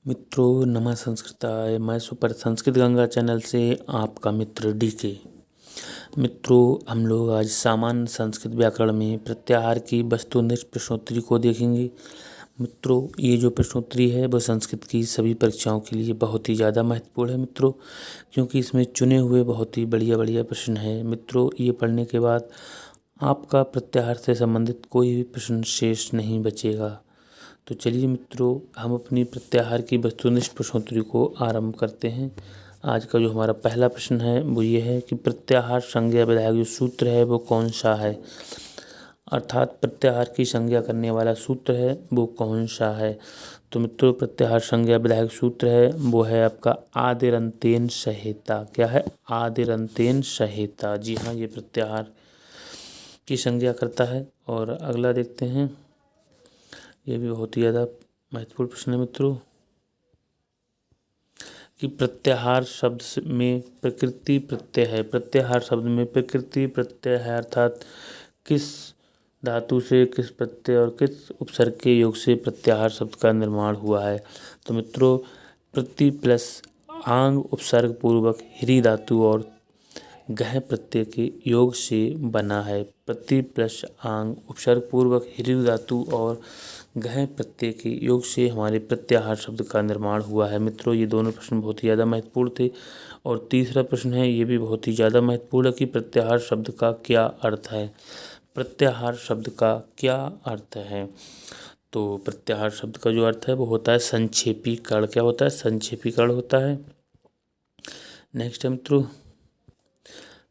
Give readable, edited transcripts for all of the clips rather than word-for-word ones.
मित्रों नमः संस्कृताय। मैं सुपर संस्कृत गंगा चैनल से आपका मित्र डीके। मित्रों हम लोग आज सामान्य संस्कृत व्याकरण में प्रत्याहार की वस्तुनिष्ठ प्रश्नोत्तरी को देखेंगे। मित्रों ये जो प्रश्नोत्तरी है वह संस्कृत की सभी परीक्षाओं के लिए बहुत ही ज़्यादा महत्वपूर्ण है मित्रों, क्योंकि इसमें चुने हुए बहुत ही बढ़िया बढ़िया प्रश्न है। मित्रों ये पढ़ने के बाद आपका प्रत्याहार से संबंधित कोई भी प्रश्न शेष नहीं बचेगा। तो चलिए मित्रों हम अपनी प्रत्याहार की वस्तुनिष्ठ प्रश्नोत्तरी को आरंभ करते हैं। आज का जो हमारा पहला प्रश्न है वो ये है कि प्रत्याहार संज्ञा विधायक जो सूत्र है वो कौन सा है, अर्थात प्रत्याहार की संज्ञा करने वाला सूत्र है वो कौन सा है। तो मित्रों प्रत्याहार संज्ञा विधायक सूत्र है वो है आपका आदिरंतेन सहेता। क्या है? आदिरंतेन सहेता। जी हाँ, ये प्रत्याहार की संज्ञा करता है। और अगला देखते हैं, ये भी बहुत ही ज़्यादा महत्वपूर्ण प्रश्न है मित्रों कि प्रत्याहार शब्द में प्रकृति प्रत्यय है। प्रत्याहार शब्द में प्रकृति प्रत्यय है, अर्थात किस धातु से किस प्रत्यय और किस उपसर्ग के योग से प्रत्याहार शब्द का निर्माण हुआ है। तो मित्रों प्रति प्लस आंग उपसर्ग पूर्वक ह्री धातु और गह प्रत्यय के योग से बना है। प्रति प्लस आंग उपसर्ग पूर्वक ह्री धातु और गह प्रत्यय के योग से हमारे प्रत्याहार शब्द का निर्माण हुआ है। मित्रों ये दोनों प्रश्न बहुत ही ज़्यादा महत्वपूर्ण थे। और तीसरा प्रश्न है, ये भी बहुत ही ज़्यादा महत्वपूर्ण है कि प्रत्याहार शब्द का क्या अर्थ है। प्रत्याहार शब्द का क्या अर्थ है? तो प्रत्याहार शब्द का जो अर्थ है वो होता है संक्षेपीकरण। क्या होता है? संक्षेपीकरण होता है। नेक्स्ट है मित्रों,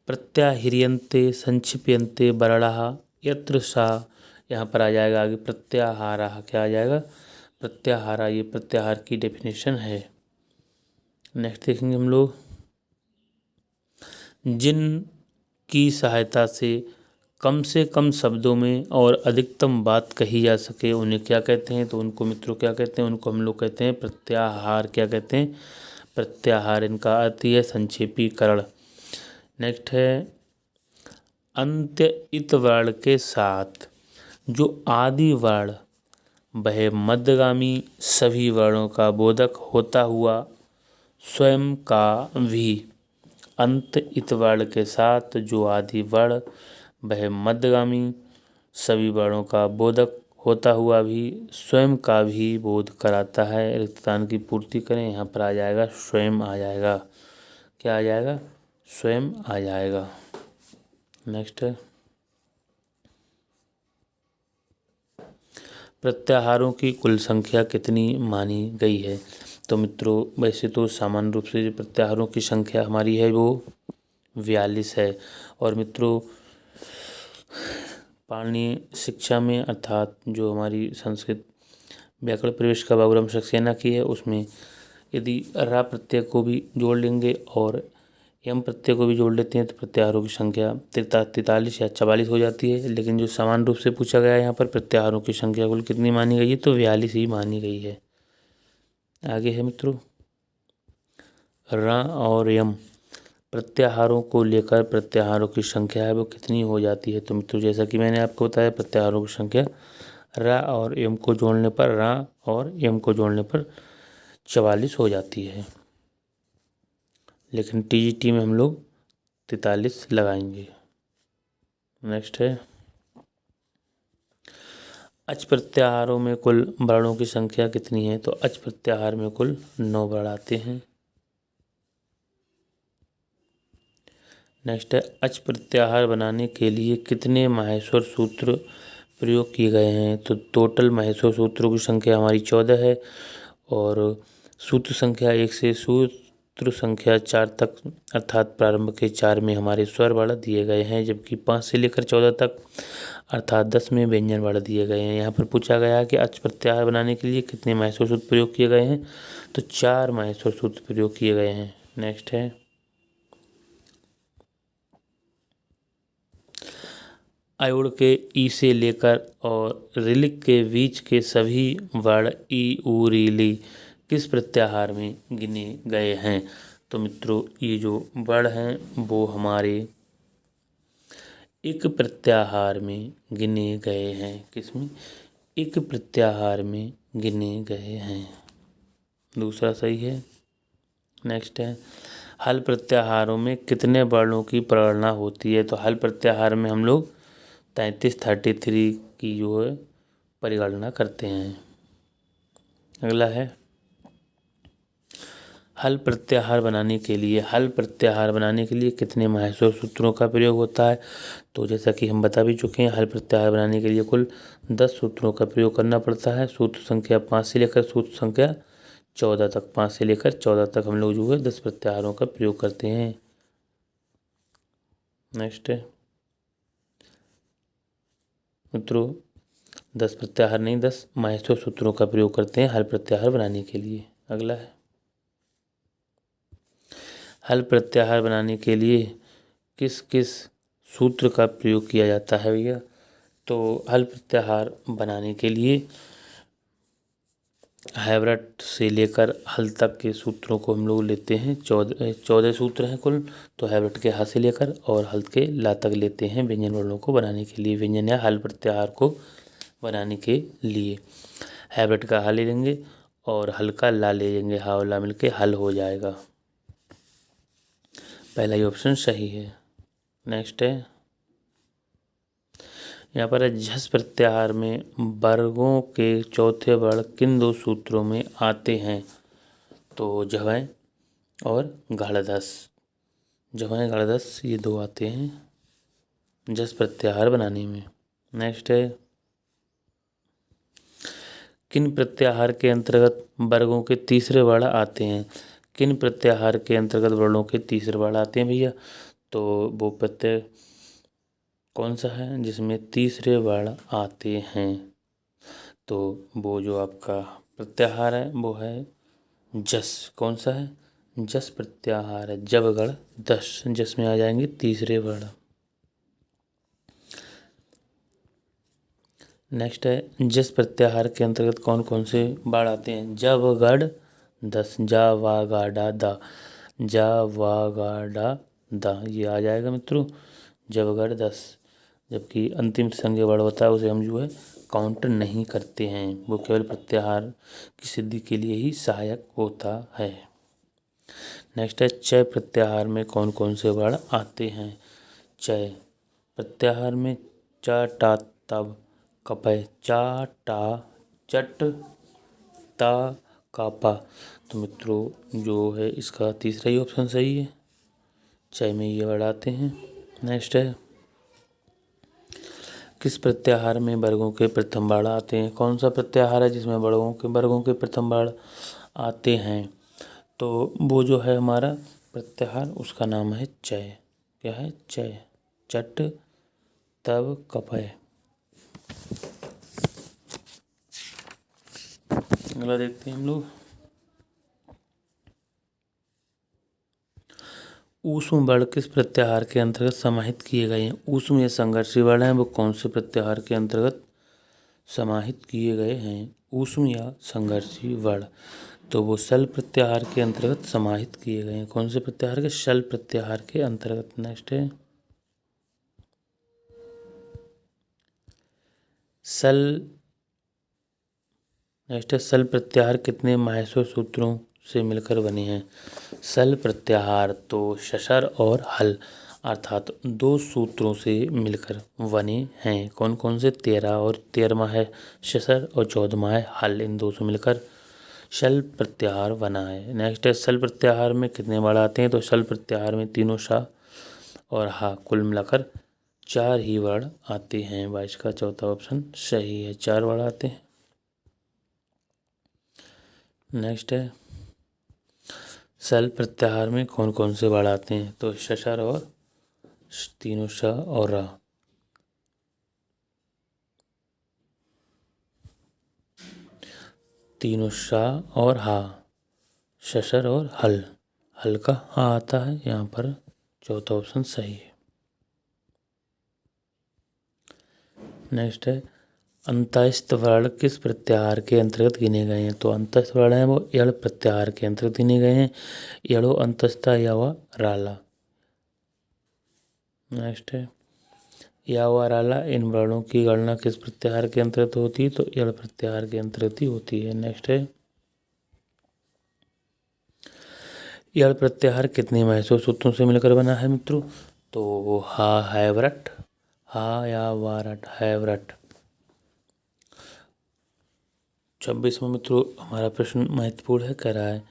प्रत्याह्रियन्ते संक्षिप्यन्ते वर्णाः यत्र सा, यहाँ पर आ जाएगा आगे प्रत्याहारा। क्या आ जाएगा? प्रत्याहारा। ये प्रत्याहार की डेफिनेशन है। नेक्स्ट देखेंगे हम लोग, जिन की सहायता से कम शब्दों में और अधिकतम बात कही जा सके उन्हें क्या कहते हैं? तो उनको मित्रों क्या कहते हैं? उनको हम लोग कहते हैं प्रत्याहार। क्या कहते हैं? प्रत्याहार। इनका अर्थ है संक्षेपीकरण। नेक्स्ट है, अंत्य इत वर्ण के साथ जो आदि वर्ण वह मध्यगामी सभी वर्णों का बोधक होता हुआ स्वयं का भी। अंत इत वर्ण के साथ जो आदि वर्ण वह मध्यगामी सभी वर्णों का बोधक होता हुआ भी स्वयं का भी बोध कराता है। रिक्त स्थान की पूर्ति करें, यहाँ पर आ जाएगा स्वयं आ जाएगा। क्या आ जाएगा? स्वयं आ जाएगा। नेक्स्ट है, प्रत्याहारों की कुल संख्या कितनी मानी गई है? तो मित्रों वैसे तो सामान्य रूप से जो प्रत्याहारों की संख्या हमारी है वो 42 है। और मित्रों पाणिनीय शिक्षा में, अर्थात जो हमारी संस्कृत व्याकरण प्रवेश का बाबूराम सक्सेना की है, उसमें यदि रा प्रत्यय को भी जोड़ लेंगे और यम प्रत्यय को भी जोड़ लेते हैं तो प्रत्याहारों की संख्या 43 या 44 हो जाती है। लेकिन जो समान रूप से पूछा गया है यहाँ पर प्रत्याहारों की संख्या कुल कितनी मानी गई है? तो 42 ही मानी गई है। आगे है मित्रों, रा और यम प्रत्याहारों को लेकर प्रत्याहारों की संख्या है वो कितनी हो जाती है? तो मित्रों जैसा कि मैंने आपको बताया प्रत्याहारों की संख्या रा और यम को जोड़ने पर, रा और यम को जोड़ने पर 44 हो जाती है। लेकिन टीजीटी में हम लोग 43 लगाएंगे। नेक्स्ट है, अच प्रत्याहारों में कुल वर्णों की संख्या कितनी है? तो अच प्रत्याहार में कुल 9 वर्ण आते हैं। नेक्स्ट है, अच प्रत्याहार बनाने के लिए कितने माहेश्वर सूत्र प्रयोग किए गए हैं? तो टोटल माहेश्वर सूत्रों की संख्या हमारी 14 है और सूत्र संख्या 1 से सूत्र संख्या 4 तक, अर्थात प्रारंभ के 4 में हमारे स्वर वर्ण दिए गए हैं, जबकि 5 से लेकर 14 तक अर्थात 10 में व्यंजन वर्ण दिए गए हैं। यहाँ पर पूछा गया कि अच प्रत्याहार बनाने के लिए कितने माहेश्वर सूत्र प्रयोग किए गए हैं? तो 4 माहेश्वर सूत्र प्रयोग किए गए हैं। नेक्स्ट है, अयोड़ के ई से लेकर और रिलिक के बीच के सभी वर्ण ई उ री ली किस प्रत्याहार में गिने गए हैं? तो मित्रों ये जो वर्ण हैं वो हमारे एक प्रत्याहार में गिने गए हैं। किसमें? एक प्रत्याहार में गिने गए हैं। दूसरा सही है। नेक्स्ट है, हल प्रत्याहारों में कितने वर्णों की प्रगणना होती है? तो हल प्रत्याहार में हम लोग 33 की जो है परिगणना करते हैं। अगला है, हल प्रत्याहार बनाने के लिए कितने महत्वपूर्ण सूत्रों का प्रयोग होता है? तो जैसा कि हम बता भी चुके हैं, हल प्रत्याहार बनाने के लिए कुल 10 सूत्रों का प्रयोग करना पड़ता है। सूत्र संख्या 5 से लेकर सूत्र संख्या 14 तक, 5 से लेकर 14 तक हम लोग जो है 10 प्रत्याहारों का प्रयोग करते हैं। नेक्स्ट है मित्रों, 10 प्रत्याहार नहीं, 10 महत्वपूर्ण सूत्रों का प्रयोग करते हैं हल प्रत्याहार बनाने के लिए। अगला है, हल प्रत्याहार बनाने के लिए किस किस सूत्र का प्रयोग किया जाता है भैया? तो हल प्रत्याहार बनाने के लिए हैवरट से लेकर हल तक के सूत्रों को हम लोग लेते हैं। 14 सूत्र हैं कुल। तो हैवरट के हा से लेकर और हल के ला तक लेते हैं व्यंजन वर्णों को बनाने के लिए, व्यंजन या हल प्रत्याहार को बनाने के लिए। हैवरट का हा ले लेंगे और हल का ला ले लेंगे, हा और ला मिलके हल हो जाएगा। पहला ही ऑप्शन सही है। नेक्स्ट है, यहाँ पर झस प्रत्याहार में वर्गों के चौथे वर्ण किन 2 सूत्रों में आते हैं? तो जवै और गाढ़दस, जवै गाढ़दस ये 2 आते हैं झस प्रत्याहार बनाने में। नेक्स्ट है, किन प्रत्याहार के अंतर्गत वर्गों के तीसरे वर्ण आते हैं? किन प्रत्याहार के अंतर्गत वर्णों के तीसरे वर्ण आते हैं भैया? तो वो प्रत्यय कौन सा है जिसमें तीसरे वर्ण आते हैं? तो वो जो आपका प्रत्याहार है वो है जस। कौन सा है? जस प्रत्याहार है। जब गढ़ दस, जस में आ जाएंगे तीसरे वर्ण। नेक्स्ट है, जस प्रत्याहार के अंतर्गत कौन कौन से वर्ण आते हैं? जब गढ़ दस, जा वा गा डा दा, जा वा गा डा दा ये आ जाएगा मित्रों जब गढ़ 10। जबकि अंतिम संज्ञा वर्ण होता है उसे हम जो है काउंट नहीं करते हैं, वो केवल प्रत्याहार की सिद्धि के लिए ही सहायक होता है। नेक्स्ट है, चय प्रत्याहार में कौन कौन से वर्ण आते हैं? चय प्रत्याहार में च टा तब कपय, चा टा चट ता कापा। तो मित्रों जो है इसका तीसरा ही ऑप्शन सही है, चय में ये वर्ण आते हैं। नेक्स्ट है, किस प्रत्याहार में वर्गों के प्रथम वर्ण आते हैं? कौन सा प्रत्याहार है जिसमें वर्गों के प्रथम वर्ण आते हैं? तो वो जो है हमारा प्रत्याहार उसका नाम है चय। क्या है? चय। चट तब कपय। अगला देखते हैं हम लोग, ऊष्म वर्ण किस प्रत्याहार के अंतर्गत समाहित किए गए हैं? ऊष्म या संघर्षी वर्ण हैं वो कौन से प्रत्याहार के अंतर्गत समाहित किए गए हैं? ऊष्म या संघर्षी वर्ण, तो वो शल प्रत्याहार के अंतर्गत समाहित किए गए हैं। कौन से प्रत्याहार के? शल प्रत्याहार के अंतर्गत। नेक्स्ट है, सल प्रत्याहार कितने महत्वपूर्ण सूत्रों से मिलकर बने हैं? सल प्रत्याहार तो शशर और हल अर्थात 2 सूत्रों से मिलकर बने हैं। कौन कौन से? 13 और 13वां है शशर और 14वां है हल। इन 2 से मिलकर शल प्रत्याहार बना है। नेक्स्ट है, सल प्रत्याहार में कितने वर्ण आते हैं? तो सल प्रत्याहार में तीनों शा और हा कुल मिलाकर 4 ही वर्ण आते हैं। 22 का चौथा ऑप्शन सही है, 4 वर्ण आते हैं। नेक्स्ट है, सल प्रत्याहार में कौन कौन से वर्ण आते हैं? तो शशर और तीनों श और र। तीनों शा और हा, शशर और हल। हल का हा आता है यहाँ पर, चौथा ऑप्शन सही है। नेक्स्ट है, अंतस्थ वर्ण किस प्रत्याहार के अंतर्गत गिने गए हैं? तो अंतस्थ वर्ण है वो यड़ प्रत्याहार के अंतर्गत गिने गए हैं। यड़ो अंतस्था यावा राला। नेक्स्ट है, यावा राला इन वर्णों की गणना किस प्रत्याहार के अंतर्गत होती है? तो यड़ प्रत्याहार के अंतर्गत ही होती है। नेक्स्ट है, यड़ प्रत्याहार कितने महसूर सूत्रों से मिलकर बना है मित्रों? तो हा हैवरट, हा या वारट, हैवरट। 26वां मित्रों हमारा प्रश्न महत्वपूर्ण है, कह रहा है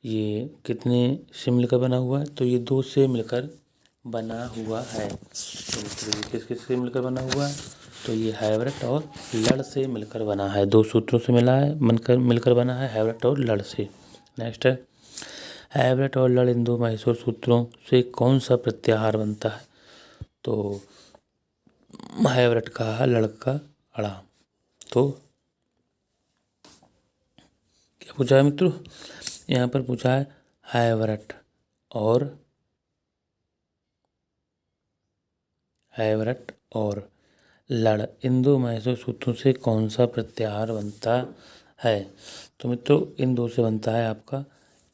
ये कितने से मिलकर बना हुआ है? तो ये 2 से मिलकर बना हुआ है। तो मित्रों ये किस किस से मिलकर बना हुआ है? तो ये हैवरट और लड़ से मिलकर बना है। 2 सूत्रों से मिलकर बना है, हैवरट और लड़ से। नेक्स्ट है, हैवरट और लड़ इन 2 महसूर सूत्रों से कौन सा प्रत्याहार बनता है? तो हैवरट का हा, लड़ का अड़ा। तो क्या पूछा है मित्रों? यहाँ पर पूछा है हैवरट और लड़ इन 2 महसूर सूत्रों से कौन सा प्रत्याहार बनता है? तो मित्रों इन 2 से बनता है आपका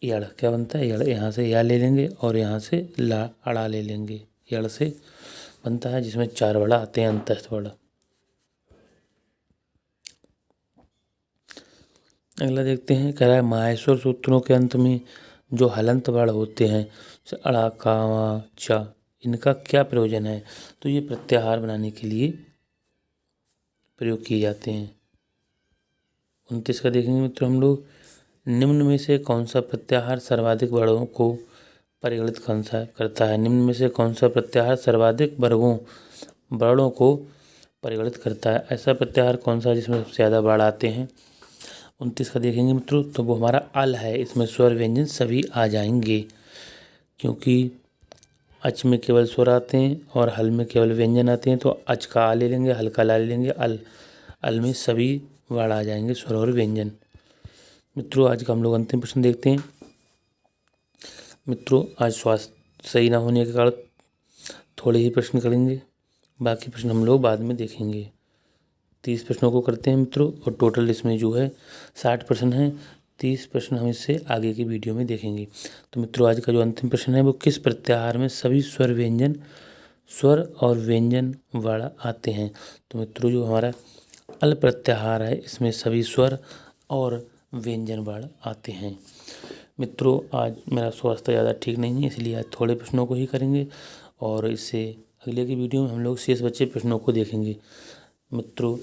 यड़। क्या बनता है? यड़। यहाँ से या ले लेंगे और यहाँ से ला अड़ा ले लेंगे। यड़ से बनता है जिसमें 4 वर्ण आते हैं, अंतस्थ वर्ण। अगला देखते हैं, कह रहा है माहेश्वर सूत्रों के अंत में जो हलंत वर्ण होते हैं जैसे अड़ा, कावा, चा, इनका क्या प्रयोजन है? तो ये प्रत्याहार बनाने के लिए प्रयोग किए जाते हैं। 29 का देखेंगे मित्रों हम लोग, निम्न में से कौन सा प्रत्याहार सर्वाधिक वर्गों को परिगणित करता है? निम्न में से कौन सा प्रत्याहार सर्वाधिक वर्णों को परिगणित करता है? ऐसा प्रत्याहार कौन सा जिसमें सबसे ज़्यादा वर्ण आते हैं? 29 का देखेंगे मित्रों, तो वो हमारा अल है। इसमें स्वर व्यंजन सभी आ जाएंगे, क्योंकि अच में केवल स्वर आते हैं और हल में केवल व्यंजन आते हैं। तो अच का आ ले लेंगे, हल का ला ले लेंगे, अल में सभी वर्ण आ जाएंगे, स्वर और व्यंजन। मित्रों आज का हम लोग अंतिम प्रश्न देखते हैं। मित्रों आज स्वास्थ्य सही ना होने के कारण थोड़े ही प्रश्न करेंगे, बाकी प्रश्न हम लोग बाद में देखेंगे। 30 प्रश्नों को करते हैं मित्रों, और टोटल इसमें जो है 60 प्रश्न हैं। 30 प्रश्न हम इससे आगे की वीडियो में देखेंगे। तो मित्रों आज का जो अंतिम प्रश्न है वो किस प्रत्याहार में सभी स्वर और व्यंजन वर्ण आते हैं? तो मित्रों जो हमारा अल प्रत्याहार है इसमें सभी स्वर और व्यंजन वर्ण आते हैं। मित्रों आज मेरा स्वास्थ्य ज़्यादा ठीक नहीं है, इसलिए आज थोड़े प्रश्नों को ही करेंगे, और इससे अगले की वीडियो में हम लोग शेष बचे प्रश्नों को देखेंगे। मित्रों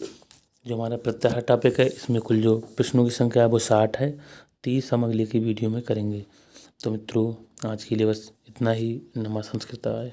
जो हमारा प्रत्याहार टॉपिक है इसमें कुल जो प्रश्नों की संख्या है वो 60 है। 30 हम अगले की वीडियो में करेंगे। तो मित्रों आज के लिए बस इतना ही। नमः संस्कृताय।